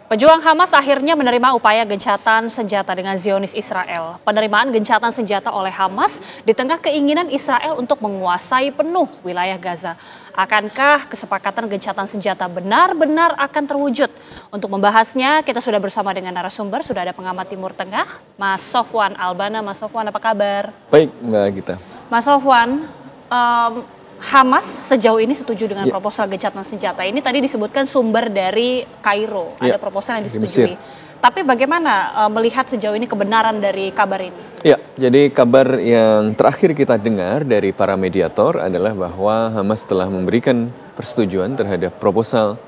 Pejuang Hamas akhirnya menerima upaya gencatan senjata dengan Zionis Israel. Penerimaan gencatan senjata oleh Hamas di tengah keinginan Israel untuk menguasai penuh wilayah Gaza. Akankah kesepakatan gencatan senjata benar-benar akan terwujud? Untuk membahasnya, kita sudah bersama dengan narasumber, sudah ada pengamat Timur Tengah, Mas Sofwan Albana. Mas Sofwan, apa kabar? Baik, Mbak Gita. Mas Sofwan, Hamas sejauh ini setuju dengan proposal gencatan senjata ini. Tadi disebutkan sumber dari Kairo, ada proposal yang disetujui. Tapi bagaimana melihat sejauh ini kebenaran dari kabar ini? Ya, jadi kabar yang terakhir kita dengar dari para mediator adalah bahwa Hamas telah memberikan persetujuan terhadap proposal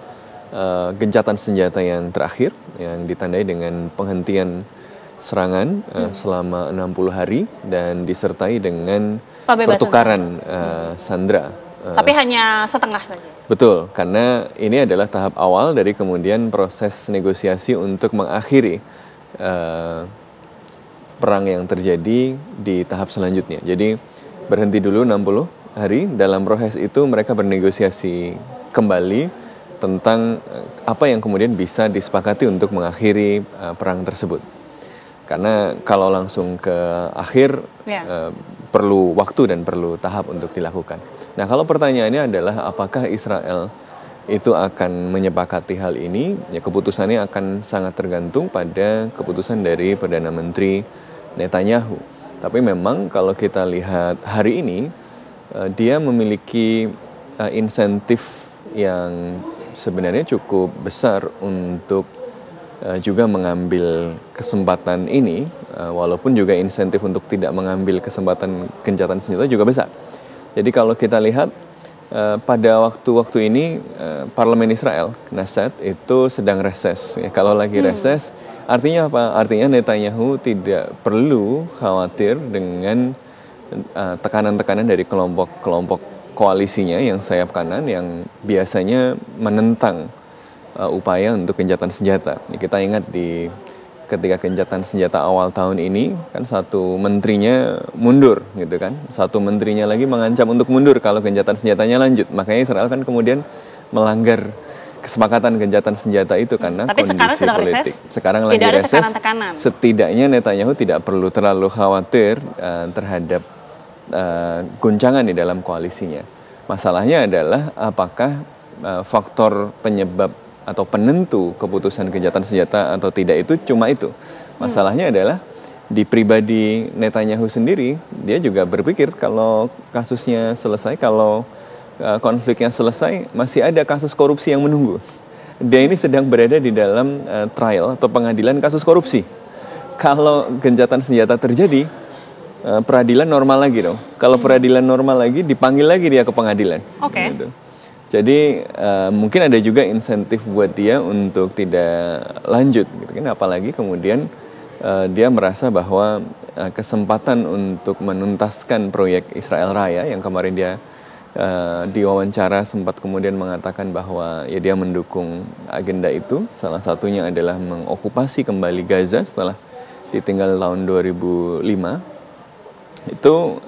gencatan senjata yang terakhir, yang ditandai dengan penghentian serangan selama 60 hari dan disertai dengan pertukaran sandera. Tapi hanya setengah saja. Betul, karena ini adalah tahap awal dari kemudian proses negosiasi untuk mengakhiri perang yang terjadi di tahap selanjutnya. Jadi berhenti dulu 60 hari, dalam proses itu mereka bernegosiasi kembali tentang apa yang kemudian bisa disepakati untuk mengakhiri perang tersebut. Karena kalau langsung ke akhir perlu waktu dan perlu tahap untuk dilakukan. Nah, kalau pertanyaannya adalah apakah Israel itu akan menyepakati hal ini? Ya, keputusannya akan sangat tergantung pada keputusan dari Perdana Menteri Netanyahu. Tapi memang kalau kita lihat hari ini, dia memiliki insentif yang sebenarnya cukup besar untuk juga mengambil kesempatan ini, walaupun juga insentif untuk tidak mengambil kesempatan gencatan senjata juga besar. Jadi kalau kita lihat pada waktu-waktu ini Parlemen Israel, Knesset, itu sedang reses. Ya, kalau lagi reses, artinya apa? Artinya Netanyahu tidak perlu khawatir dengan tekanan-tekanan dari kelompok-kelompok koalisinya yang sayap kanan yang biasanya menentang upaya untuk gencatan senjata. Kita ingat ketika gencatan senjata awal tahun ini kan satu menterinya mundur gitu kan. Satu menterinya lagi mengancam untuk mundur kalau gencatan senjatanya lanjut. Makanya Israel kan kemudian melanggar kesepakatan gencatan senjata itu karena kondisi politik. Sekarang lagi reses. Setidaknya Netanyahu tidak perlu terlalu khawatir terhadap goncangan di dalam koalisinya. Masalahnya adalah apakah faktor penyebab atau penentu keputusan gencatan senjata atau tidak itu cuma itu. Masalahnya adalah di pribadi Netanyahu sendiri, dia juga berpikir kalau kasusnya selesai, kalau konfliknya selesai, masih ada kasus korupsi yang menunggu. Dia ini sedang berada di dalam trial atau pengadilan kasus korupsi. Kalau gencatan senjata terjadi, peradilan normal lagi dong. Kalau peradilan normal lagi, dipanggil lagi dia ke pengadilan. Oke. Gitu. Jadi mungkin ada juga insentif buat dia untuk tidak lanjut, gitu kan? Apalagi kemudian dia merasa bahwa kesempatan untuk menuntaskan proyek Israel Raya yang kemarin dia diwawancara sempat kemudian mengatakan bahwa ya dia mendukung agenda itu. Salah satunya adalah mengokupasi kembali Gaza setelah ditinggal tahun 2005. Itu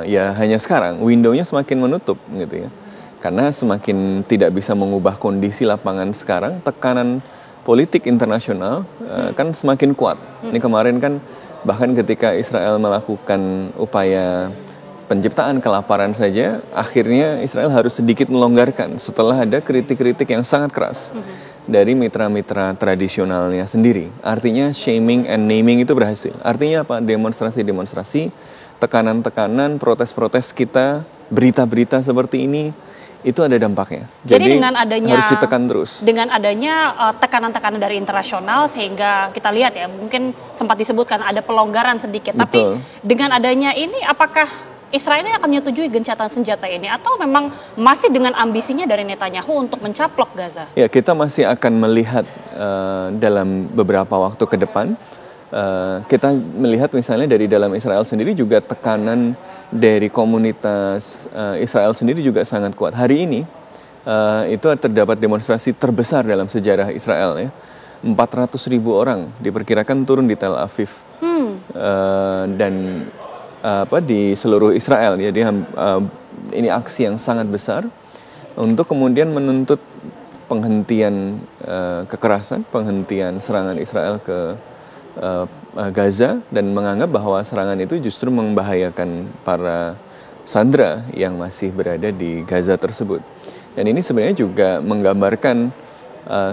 ya hanya sekarang windownya semakin menutup gitu ya. Karena semakin tidak bisa mengubah kondisi lapangan sekarang, tekanan politik internasional kan semakin kuat. Ini kemarin kan bahkan ketika Israel melakukan upaya penciptaan kelaparan saja, akhirnya Israel harus sedikit melonggarkan setelah ada kritik-kritik yang sangat keras dari mitra-mitra tradisionalnya sendiri. Artinya shaming and naming itu berhasil. Artinya apa? Demonstrasi-demonstrasi, tekanan-tekanan, protes-protes kita, berita-berita seperti ini, itu ada dampaknya. Jadi dengan adanya, harus ditekan terus. Dengan adanya tekanan-tekanan dari internasional sehingga kita lihat ya, mungkin sempat disebutkan ada pelonggaran sedikit. Betul. Tapi dengan adanya ini apakah Israel akan menyetujui gencatan senjata ini atau memang masih dengan ambisinya dari Netanyahu untuk mencaplok Gaza? Ya, kita masih akan melihat dalam beberapa waktu ke depan. Kita melihat misalnya dari dalam Israel sendiri juga tekanan dari komunitas Israel sendiri juga sangat kuat. Hari ini itu terdapat demonstrasi terbesar dalam sejarah Israel ya. 400.000 orang diperkirakan turun di Tel Aviv dan di seluruh Israel ya. Ini aksi yang sangat besar untuk kemudian menuntut penghentian kekerasan, penghentian serangan Israel ke Gaza, dan menganggap bahwa serangan itu justru membahayakan para sandera yang masih berada di Gaza tersebut. Dan ini sebenarnya juga menggambarkan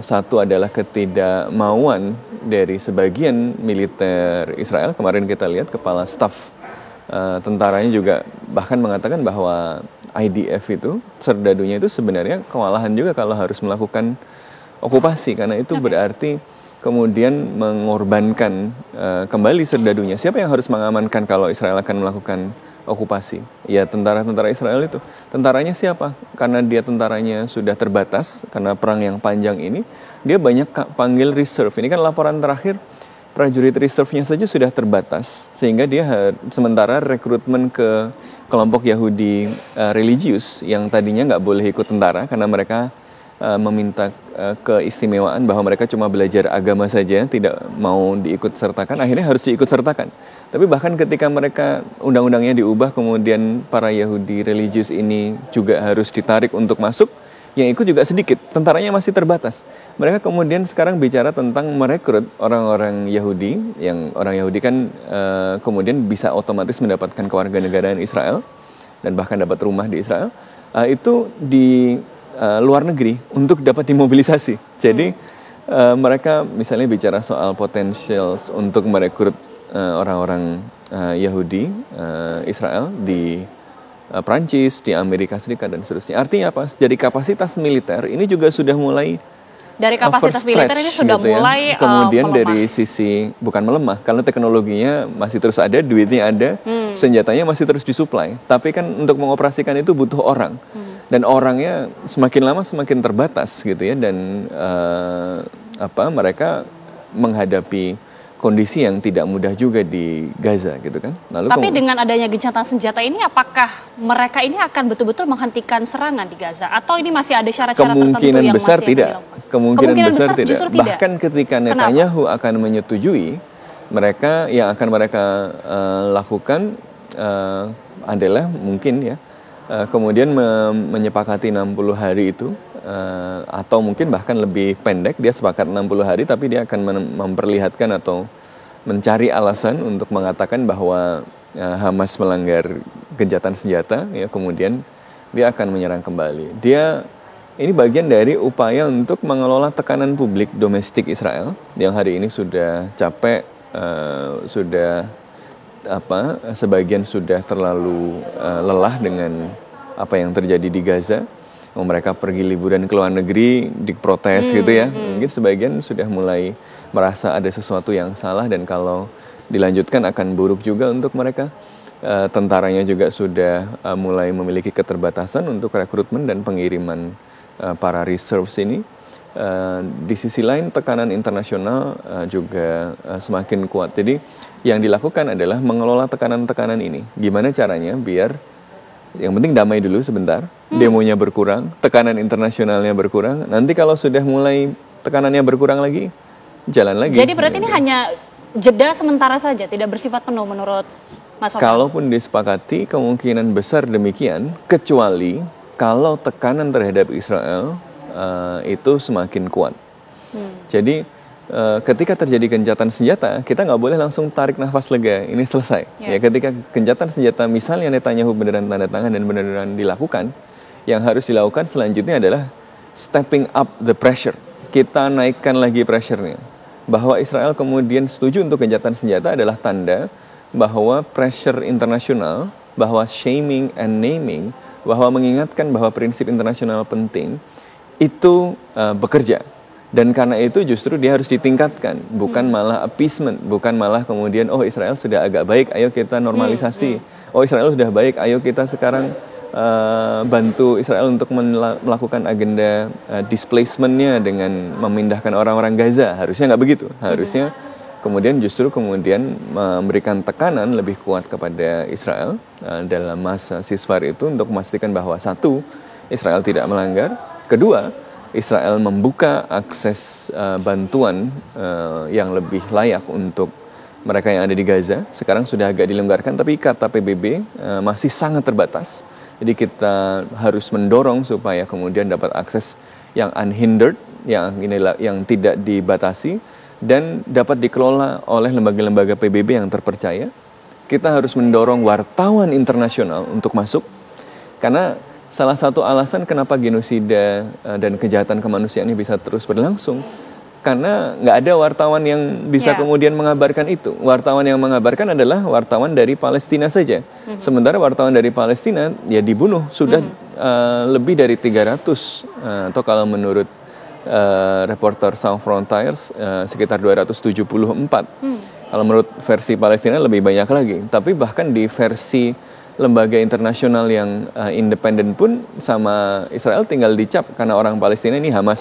satu adalah ketidakmauan dari sebagian militer Israel. Kemarin kita lihat kepala staf tentaranya juga bahkan mengatakan bahwa IDF itu, serdadunya itu sebenarnya kewalahan juga kalau harus melakukan okupasi, karena itu berarti kemudian mengorbankan kembali serdadunya. Siapa yang harus mengamankan kalau Israel akan melakukan okupasi? Ya tentara-tentara Israel itu. Tentaranya siapa? Karena dia tentaranya sudah terbatas, karena perang yang panjang ini, dia banyak panggil reserve. Ini kan laporan terakhir, prajurit reserve-nya saja sudah terbatas, sehingga dia sementara rekrutmen ke kelompok Yahudi religius yang tadinya nggak boleh ikut tentara karena mereka meminta keistimewaan bahwa mereka cuma belajar agama saja, tidak mau diikut sertakan, akhirnya harus diikut sertakan. Tapi bahkan ketika mereka undang-undangnya diubah, kemudian para Yahudi religius ini juga harus ditarik untuk masuk, yang ikut juga sedikit, tentaranya masih terbatas. Mereka kemudian sekarang bicara tentang merekrut orang-orang Yahudi, yang orang Yahudi kan kemudian bisa otomatis mendapatkan kewarganegaraan Israel, dan bahkan dapat rumah di Israel, itu di luar negeri untuk dapat dimobilisasi. Jadi mereka misalnya bicara soal potensial untuk merekrut orang-orang Yahudi Israel di Prancis, di Amerika Serikat dan seterusnya. Artinya apa? Jadi kapasitas militer ini juga sudah mulai dari kapasitas militer ini sudah gitu mulai kemudian melemah. dari sisi bukan melemah, karena teknologinya masih terus ada, duitnya ada, senjatanya masih terus disuplai. Tapi kan untuk mengoperasikan itu butuh orang. Dan orangnya semakin lama semakin terbatas gitu ya, dan mereka menghadapi kondisi yang tidak mudah juga di Gaza gitu kan. Lalu tapi dengan adanya gencatan senjata ini, apakah mereka ini akan betul-betul menghentikan serangan di Gaza, atau ini masih ada syarat-syarat tertentu yang besar masih tidak. Kemungkinan besar tidak. Justru tidak. Bahkan ketika Netanyahu akan menyetujui, mereka yang akan mereka lakukan adalah mungkin ya kemudian menyepakati 60 hari itu, atau mungkin bahkan lebih pendek, dia sepakat 60 hari tapi dia akan memperlihatkan atau mencari alasan untuk mengatakan bahwa Hamas melanggar gencatan senjata, ya kemudian dia akan menyerang kembali. Ini bagian dari upaya untuk mengelola tekanan publik domestik Israel yang hari ini sudah capek, sebagian sudah terlalu lelah dengan apa yang terjadi di Gaza. Mereka pergi liburan ke luar negeri, diprotes gitu ya. Mungkin sebagian sudah mulai merasa ada sesuatu yang salah, dan kalau dilanjutkan akan buruk juga untuk mereka. Tentaranya juga sudah mulai memiliki keterbatasan untuk rekrutmen dan pengiriman para reserves ini. Di sisi lain tekanan internasional juga semakin kuat. Jadi yang dilakukan adalah mengelola tekanan-tekanan ini. Gimana caranya biar yang penting damai dulu sebentar, demonya berkurang, tekanan internasionalnya berkurang. Nanti kalau sudah mulai tekanannya berkurang lagi, jalan lagi. Jadi berarti ini hanya jeda sementara saja, tidak bersifat penuh menurut Mas Sofyan? Kalaupun disepakati, kemungkinan besar demikian, kecuali kalau tekanan terhadap Israel itu semakin kuat. Jadi ketika terjadi gencatan senjata, kita nggak boleh langsung tarik nafas lega, ini selesai. Ya, ketika gencatan senjata misalnya Netanyahu beneran tanda tangan dan beneran dilakukan, yang harus dilakukan selanjutnya adalah stepping up the pressure. Kita naikkan lagi pressure-nya. Bahwa Israel kemudian setuju untuk gencatan senjata adalah tanda bahwa pressure internasional, bahwa shaming and naming, bahwa mengingatkan bahwa prinsip internasional penting, itu bekerja. Dan karena itu justru dia harus ditingkatkan, bukan malah appeasement, bukan malah kemudian Israel sudah agak baik, ayo kita normalisasi. Israel sudah baik, ayo kita sekarang bantu Israel untuk melakukan agenda displacement-nya dengan memindahkan orang-orang Gaza. Harusnya nggak begitu. Harusnya kemudian memberikan tekanan lebih kuat kepada Israel dalam masa ceasefire itu untuk memastikan bahwa satu, Israel tidak melanggar. Kedua, Israel membuka akses bantuan yang lebih layak untuk mereka yang ada di Gaza. Sekarang sudah agak dilonggarkan, tapi kata PBB masih sangat terbatas. Jadi kita harus mendorong supaya kemudian dapat akses yang unhindered, yang tidak dibatasi, dan dapat dikelola oleh lembaga-lembaga PBB yang terpercaya. Kita harus mendorong wartawan internasional untuk masuk, karena salah satu alasan kenapa genosida dan kejahatan kemanusiaan ini bisa terus berlangsung, karena nggak ada wartawan yang bisa kemudian mengabarkan itu. Wartawan yang mengabarkan adalah wartawan dari Palestina saja. Sementara wartawan dari Palestina ya dibunuh sudah lebih dari 300, atau kalau menurut reporter Sans Frontières sekitar 274. Kalau menurut versi Palestina lebih banyak lagi. Tapi bahkan di versi lembaga internasional yang independen pun sama Israel tinggal dicap, karena orang Palestina ini Hamas,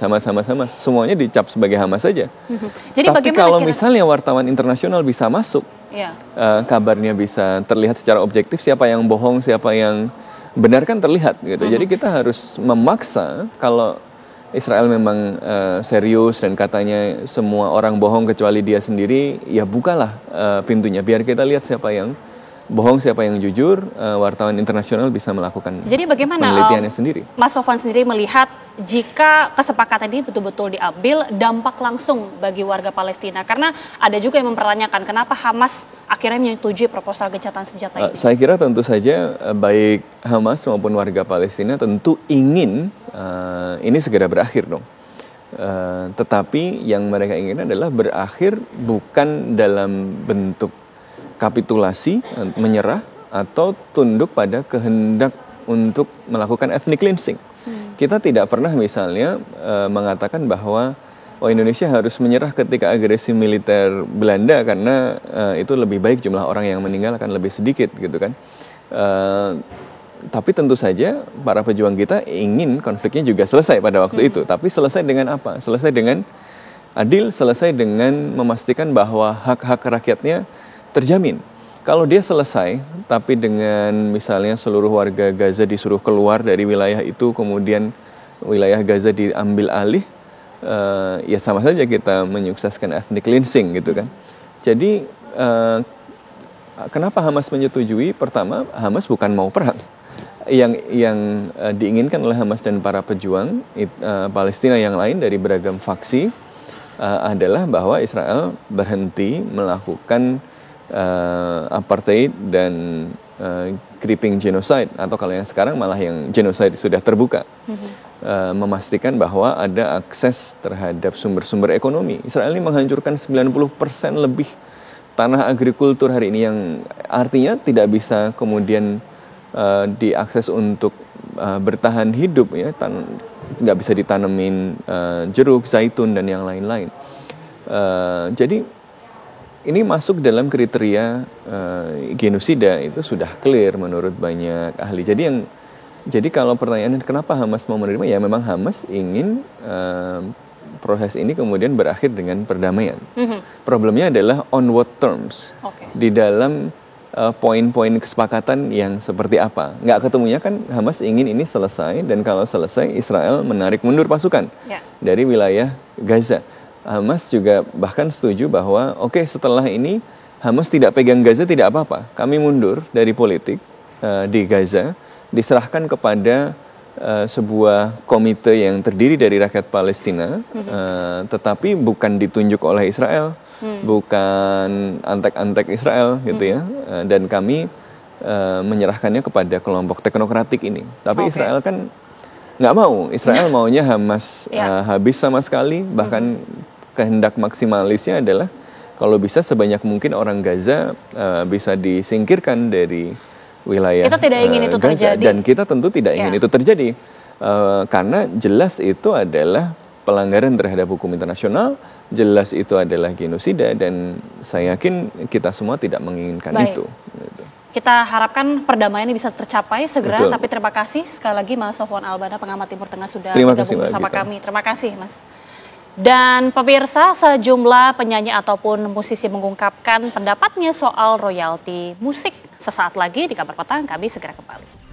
semuanya dicap sebagai Hamas saja. Jadi tapi kalau misalnya wartawan internasional bisa masuk, kabarnya bisa terlihat secara objektif, siapa yang bohong, siapa yang benar kan terlihat gitu. Jadi kita harus memaksa, kalau Israel memang serius dan katanya semua orang bohong kecuali dia sendiri, ya bukalah pintunya, biar kita lihat siapa yang bohong, siapa yang jujur. Wartawan internasional bisa melakukan penelitiannya sendiri. Mas Sofwan sendiri melihat jika kesepakatan ini betul-betul diambil, dampak langsung bagi warga Palestina, karena ada juga yang mempertanyakan kenapa Hamas akhirnya menyetujui proposal gencatan senjata ini. Saya kira tentu saja baik Hamas maupun warga Palestina tentu ingin ini segera berakhir dong. Tetapi yang mereka ingin adalah berakhir bukan dalam bentuk kapitulasi, menyerah, atau tunduk pada kehendak untuk melakukan ethnic cleansing. Kita tidak pernah misalnya mengatakan bahwa Indonesia harus menyerah ketika agresi militer Belanda karena itu lebih baik jumlah orang yang meninggal akan lebih sedikit gitu kan. Tapi tentu saja para pejuang kita ingin konfliknya juga selesai pada waktu itu. Tapi selesai dengan apa? Selesai dengan adil, selesai dengan memastikan bahwa hak-hak rakyatnya terjamin. Kalau dia selesai, tapi dengan misalnya seluruh warga Gaza disuruh keluar dari wilayah itu, kemudian wilayah Gaza diambil alih, ya sama saja kita menyukseskan ethnic cleansing gitu kan. Jadi kenapa Hamas menyetujui? Pertama, Hamas bukan mau perang. Yang diinginkan oleh Hamas dan para pejuang Palestina yang lain dari beragam faksi adalah bahwa Israel berhenti melakukan apartheid dan creeping genocide, atau kalau yang sekarang malah yang genocide sudah terbuka. Memastikan bahwa ada akses terhadap sumber-sumber ekonomi. Israel ini menghancurkan 90% lebih tanah agrikultur hari ini, yang artinya tidak bisa kemudian diakses untuk bertahan hidup, ya, nggak bisa ditanemin jeruk, zaitun dan yang lain-lain. Jadi ini masuk dalam kriteria genosida, itu sudah clear menurut banyak ahli. Jadi kalau pertanyaannya kenapa Hamas mau menerima, ya memang Hamas ingin proses ini kemudian berakhir dengan perdamaian. Problemnya adalah on what terms, di dalam poin-poin kesepakatan yang seperti apa. Nggak ketemunya kan. Hamas ingin ini selesai, dan kalau selesai Israel menarik mundur pasukan dari wilayah Gaza. Hamas juga bahkan setuju bahwa setelah ini Hamas tidak pegang Gaza tidak apa-apa, kami mundur dari politik di Gaza, diserahkan kepada sebuah komite yang terdiri dari rakyat Palestina, tetapi bukan ditunjuk oleh Israel, bukan antek-antek Israel gitu ya, dan kami menyerahkannya kepada kelompok teknokratik ini. Tapi Israel kan nggak mau. Israel maunya Hamas habis sama sekali, bahkan kehendak maksimalisnya adalah kalau bisa sebanyak mungkin orang Gaza bisa disingkirkan dari wilayah Gaza. Kita tidak ingin itu terjadi. Dan kita tentu tidak ingin itu terjadi, karena jelas itu adalah pelanggaran terhadap hukum internasional, jelas itu adalah genosida, dan saya yakin kita semua tidak menginginkan itu. Kita harapkan perdamaian ini bisa tercapai segera. Tapi terima kasih sekali lagi Mas Sofwan Albana, pengamat Timur Tengah, sudah bergabung bersama kami. Terima kasih Mas. Dan pemirsa, sejumlah penyanyi ataupun musisi mengungkapkan pendapatnya soal royalti musik. Sesaat lagi di Kabar Petang kami segera kembali.